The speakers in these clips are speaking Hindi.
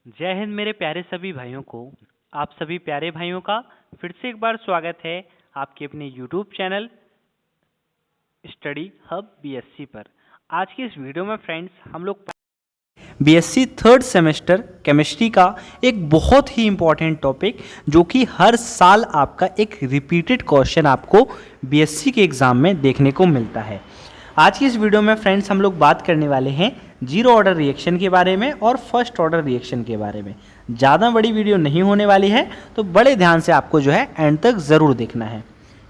जय हिंद मेरे प्यारे सभी भाइयों को। आप सभी प्यारे भाइयों का फिर से एक बार स्वागत है आपके अपने YouTube channel study hub BSc पर। आज की इस वीडियो में फ्रेंड्स हम लोग बीएससी थर्ड सेमेस्टर केमिस्ट्री का एक बहुत ही इम्पॉर्टेंट टॉपिक जो कि हर साल आपका एक रिपीटेड क्वेश्चन आपको बीएससी के एग्ज़ाम में देखने को मिलता है। आज की इस वीडियो में फ्रेंड्स हम लोग बात करने वाले हैं जीरो ऑर्डर रिएक्शन के बारे में और फर्स्ट ऑर्डर रिएक्शन के बारे में। ज़्यादा बड़ी वीडियो नहीं होने वाली है, तो बड़े ध्यान से आपको जो है एंड तक ज़रूर देखना है,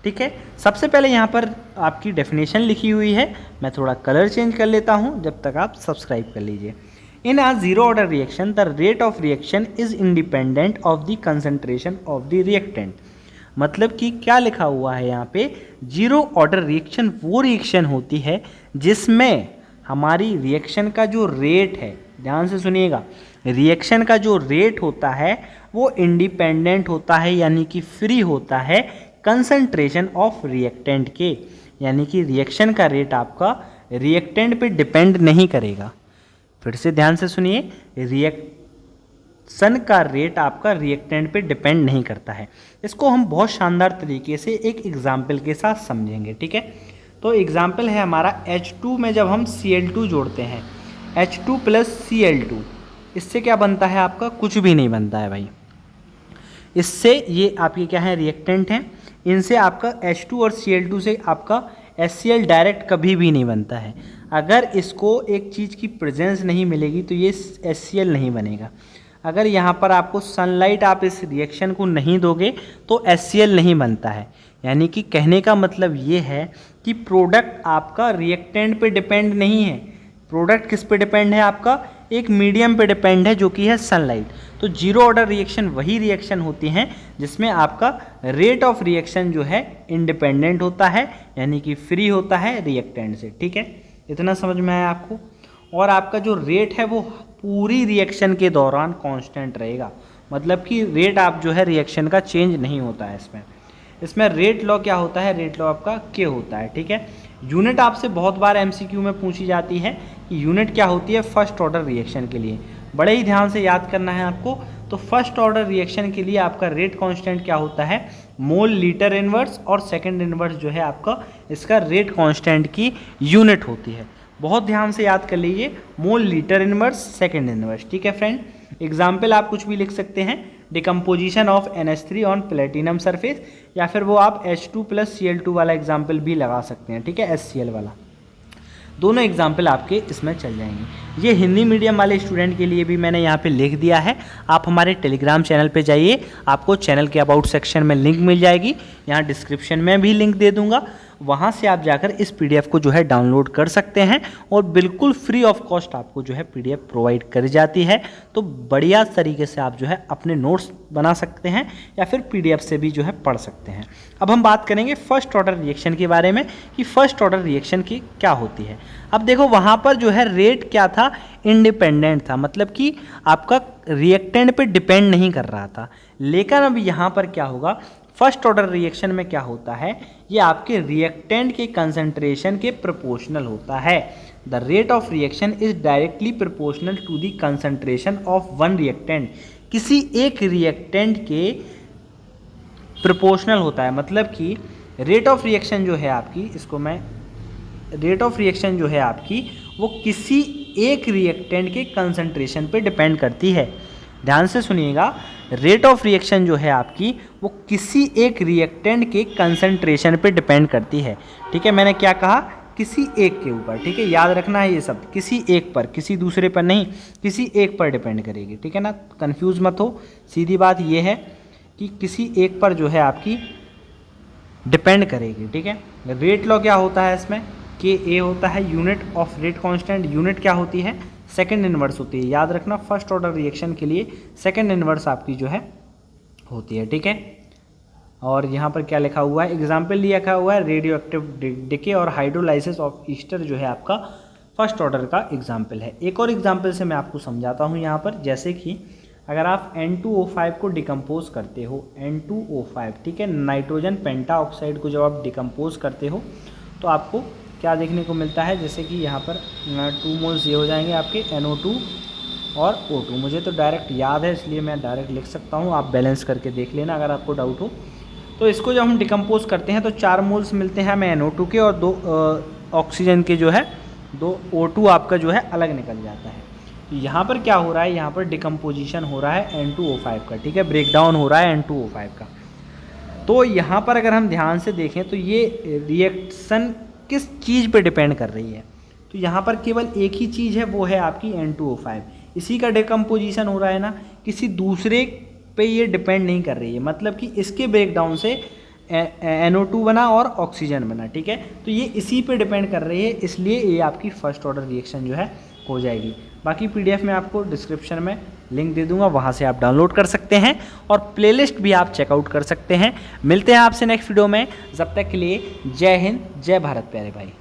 ठीक है। सबसे पहले यहाँ पर आपकी डेफिनेशन लिखी हुई है, मैं थोड़ा कलर चेंज कर लेता हूँ जब तक आप सब्सक्राइब कर लीजिए। In a zero order reaction the rate of reaction is independent of the concentration of the reactant. मतलब कि क्या लिखा हुआ है यहाँ पे, जीरो ऑर्डर रिएक्शन वो रिएक्शन होती है जिसमें हमारी रिएक्शन का जो रेट है, ध्यान से सुनिएगा, रिएक्शन का जो रेट होता है वो इंडिपेंडेंट होता है, यानी कि फ्री होता है कंसंट्रेशन ऑफ रिएक्टेंट के। यानी कि रिएक्शन का रेट आपका रिएक्टेंट पे डिपेंड नहीं करेगा। फिर से ध्यान से सुनिए, रिएक्शन का रेट आपका रिएक्टेंट पे डिपेंड नहीं करता है। इसको हम बहुत शानदार तरीके से एक एग्जाम्पल के साथ समझेंगे, ठीक है। तो एग्जाम्पल है हमारा H2 में जब हम Cl2 जोड़ते हैं, H2 प्लस Cl2, इससे क्या बनता है आपका, कुछ भी नहीं बनता है भाई। इससे ये आपके क्या है, रिएक्टेंट हैं, इनसे आपका H2 और Cl2 से आपका HCl डायरेक्ट कभी भी नहीं बनता है। अगर इसको एक चीज़ की प्रेजेंस नहीं मिलेगी तो ये HCl नहीं बनेगा। अगर यहाँ पर आपको सनलाइट आप इस रिएक्शन को नहीं दोगे तो HCl नहीं बनता है। यानी कि कहने का मतलब ये है कि प्रोडक्ट आपका रिएक्टेंट पे डिपेंड नहीं है। प्रोडक्ट किस पे डिपेंड है, आपका एक मीडियम पे डिपेंड है जो कि है सनलाइट। तो जीरो ऑर्डर रिएक्शन वही रिएक्शन होती हैं जिसमें आपका रेट ऑफ रिएक्शन जो है इंडिपेंडेंट होता है, यानी कि फ्री होता है रिएक्टेंट से, ठीक है। इतना समझ में आया आपको। और आपका जो रेट है वो पूरी रिएक्शन के दौरान कांस्टेंट रहेगा। मतलब कि रेट आप जो है रिएक्शन का चेंज नहीं होता है इसमें रेट लॉ क्या होता है, रेट लॉ आपका के होता है, ठीक है। यूनिट आपसे बहुत बार एमसीक्यू में पूछी जाती है कि यूनिट क्या होती है फर्स्ट ऑर्डर रिएक्शन के लिए, बड़े ही ध्यान से याद करना है आपको। तो फर्स्ट ऑर्डर रिएक्शन के लिए आपका रेट कांस्टेंट क्या होता है, मोल लीटर इनवर्स, और सेकंड इनवर्स जो है आपका इसका रेट कांस्टेंट की यूनिट होती है। बहुत ध्यान से याद कर लीजिए, mole litre inverse second inverse, ठीक है फ्रेंड। एग्जाम्पल आप कुछ भी लिख सकते हैं, decomposition of NH3 on platinum surface, या फिर वो आप H2 प्लस Cl2 वाला एग्जाम्पल भी लगा सकते हैं, ठीक है, HCl वाला। दोनों एग्जाम्पल आपके इसमें चल जाएंगे। ये हिंदी मीडियम वाले स्टूडेंट के लिए भी मैंने यहाँ पे लिख दिया है। आप हमारे टेलीग्राम चैनल पे जाइए, आपको चैनल के अबाउट सेक्शन में लिंक मिल जाएगी, यहाँ डिस्क्रिप्शन में भी लिंक दे दूँगा, वहाँ से आप जाकर इस PDF को जो है डाउनलोड कर सकते हैं और बिल्कुल फ्री ऑफ कॉस्ट आपको जो है PDF प्रोवाइड करी जाती है। तो बढ़िया तरीके से आप जो है अपने नोट्स बना सकते हैं या फिर PDF से भी जो है पढ़ सकते हैं। अब हम बात करेंगे फर्स्ट ऑर्डर रिएक्शन के बारे में कि फर्स्ट ऑर्डर रिएक्शन की क्या होती है। अब देखो वहाँ पर जो है रेट क्या था, इंडिपेंडेंट था, मतलब कि आपका रिएक्टेंट पे डिपेंड नहीं कर रहा था। लेकिन अब यहाँ पर क्या होगा, फर्स्ट ऑर्डर रिएक्शन में क्या होता है, ये आपके रिएक्टेंट के कंसंट्रेशन के प्रोपोर्शनल होता है। The rate of reaction is directly proportional to the concentration of one reactant. किसी एक रिएक्टेंट के प्रोपोर्शनल होता है, मतलब कि रेट ऑफ रिएक्शन जो है आपकी, इसको मैं रेट ऑफ रिएक्शन जो है आपकी वो किसी एक रिएक्टेंट के कंसंट्रेशन पे डिपेंड करती है। ध्यान से सुनिएगा, रेट ऑफ रिएक्शन जो है आपकी वो किसी एक रिएक्टेंट के कंसंट्रेशन पे डिपेंड करती है, ठीक है। मैंने क्या कहा, किसी एक के ऊपर, ठीक है, याद रखना है ये सब, किसी एक पर, किसी दूसरे पर नहीं, किसी एक पर डिपेंड करेगी, ठीक है ना, कंफ्यूज मत हो। सीधी बात ये है कि किसी एक पर जो है आपकी डिपेंड करेगी, ठीक है। रेट लॉ क्या होता है इसमें, के ए होता है unit of rate constant. Unit क्या होती है, सेकंड इनवर्स होती है। याद रखना फर्स्ट ऑर्डर रिएक्शन के लिए सेकंड इनवर्स आपकी जो है होती है, ठीक है। और यहाँ पर क्या लिखा हुआ है, एग्जाम्पल लिखा हुआ है रेडियो एक्टिव डिके और हाइड्रोलाइसिस ऑफ ईस्टर जो है आपका फर्स्ट ऑर्डर का एग्जाम्पल है। एक और एग्जाम्पल से मैं आपको समझाता हूँ यहाँ पर, जैसे कि अगर आप N2O5 को डिकम्पोज करते हो, N2O5, ठीक है, नाइट्रोजन पेंटाऑक्साइड को जब आप डिकम्पोज करते हो तो आपको क्या देखने को मिलता है, जैसे कि यहाँ पर 2 मोल्स ये हो जाएंगे आपके NO2 और O2। मुझे तो डायरेक्ट याद है इसलिए मैं डायरेक्ट लिख सकता हूँ, आप बैलेंस करके देख लेना अगर आपको डाउट हो। तो इसको जब हम डिकम्पोज करते हैं तो 4 मोल्स मिलते हैं हमें NO2 के, और 2 ऑक्सीजन के जो है 2 O2 आपका जो है अलग निकल जाता है। तो यहाँ पर क्या हो रहा है, यहाँ पर डिकम्पोजिशन हो रहा है N2O5 का, ठीक है, ब्रेकडाउन हो रहा है N2O5 का। तो यहाँ पर अगर हम ध्यान से देखें तो ये रिएक्शन किस चीज़ पे डिपेंड कर रही है, तो यहाँ पर केवल एक ही चीज़ है, वो है आपकी N2O5। इसी का डिकम्पोजिशन हो रहा है ना, किसी दूसरे पे ये डिपेंड नहीं कर रही है, मतलब कि इसके ब्रेकडाउन से NO2 बना और ऑक्सीजन बना, ठीक है। तो ये इसी पे डिपेंड कर रही है, इसलिए ये आपकी फर्स्ट ऑर्डर रिएक्शन जो है हो जाएगी। बाकी PDF में आपको डिस्क्रिप्शन में लिंक दे दूंगा, वहाँ से आप डाउनलोड कर सकते हैं और प्लेलिस्ट भी आप चेकआउट कर सकते हैं। मिलते हैं आपसे नेक्स्ट वीडियो में, जब तक के लिए जय हिंद, जय भारत प्यारे भाई।